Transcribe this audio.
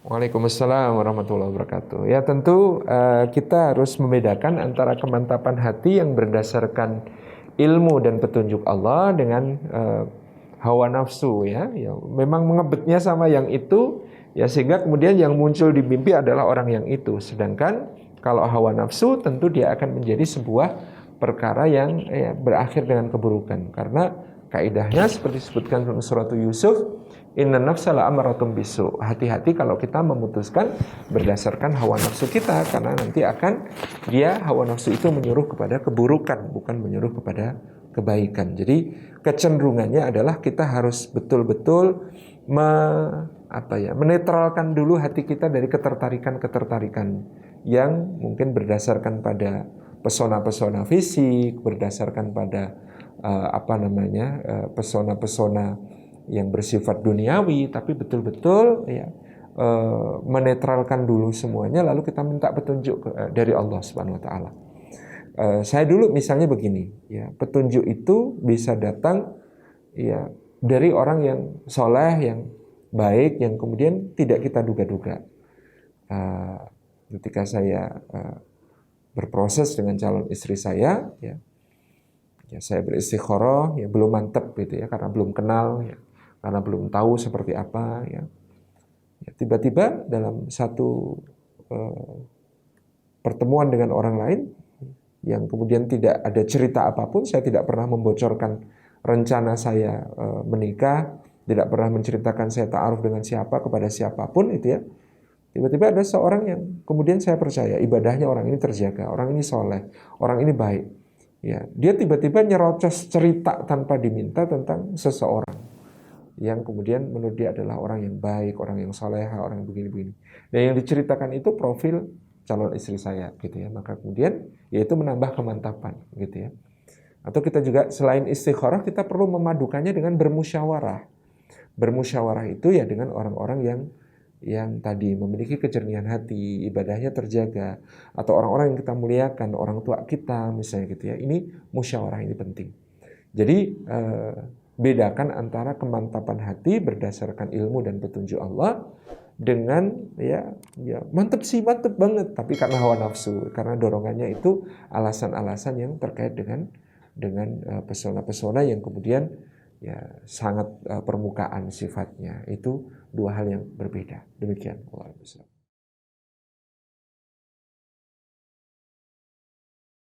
Waalaikumsalam warahmatullahi wabarakatuh. Ya tentu kita harus membedakan antara kemantapan hati yang berdasarkan ilmu dan petunjuk Allah dengan hawa nafsu ya. Ya memang mengebetnya sama yang itu ya, sehingga kemudian yang muncul di mimpi adalah orang yang itu. Sedangkan kalau hawa nafsu tentu dia akan menjadi sebuah perkara yang berakhir dengan keburukan, karena kaidahnya seperti disebutkan dalam surat Yusuf, inna nafsa la'amaratun bisu. Hati-hati kalau kita memutuskan berdasarkan hawa nafsu kita, karena nanti akan hawa nafsu itu menyuruh kepada keburukan, bukan menyuruh kepada kebaikan. Jadi kecenderungannya adalah kita harus betul-betul menetralkan dulu hati kita dari ketertarikan-ketertarikan yang mungkin berdasarkan pada pesona-pesona fisik, berdasarkan pada pesona-pesona yang bersifat duniawi, tapi betul-betul menetralkan dulu semuanya, lalu kita minta petunjuk dari Allah Subhanahu Wa Taala. Saya dulu misalnya begini, ya, petunjuk itu bisa datang ya dari orang yang soleh, yang baik, yang kemudian tidak kita duga-duga. Ketika saya berproses dengan calon istri saya, ya saya beristikharah, ya belum mantep gitu ya, karena belum kenal, ya, karena belum tahu seperti apa, ya. Tiba-tiba dalam satu pertemuan dengan orang lain, yang kemudian tidak ada cerita apapun, saya tidak pernah membocorkan rencana saya menikah, tidak pernah menceritakan saya ta'aruf dengan siapa kepada siapapun itu ya. Tiba-tiba ada seorang yang kemudian saya percaya ibadahnya orang ini terjaga, orang ini soleh, orang ini baik. Ya, dia tiba-tiba nyerocos cerita tanpa diminta tentang seseorang yang kemudian menurut dia adalah orang yang baik, orang yang soleh, orang yang begini-begini. Dan yang diceritakan itu profil calon istri saya, gitu ya. Maka kemudian yaitu menambah kemantapan, gitu ya. Atau kita juga selain istikharah, kita perlu memadukannya dengan bermusyawarah. Bermusyawarah itu ya dengan orang-orang yang tadi memiliki kejernihan hati, ibadahnya terjaga, atau orang-orang yang kita muliakan, orang tua kita misalnya gitu ya. Ini musyawarah, ini penting. Jadi bedakan antara kemantapan hati berdasarkan ilmu dan petunjuk Allah dengan ya mantep sih, mantep banget, tapi karena hawa nafsu, karena dorongannya itu alasan-alasan yang terkait dengan pesona-pesona yang kemudian ya sangat permukaan sifatnya. Itu dua hal yang berbeda. Demikian.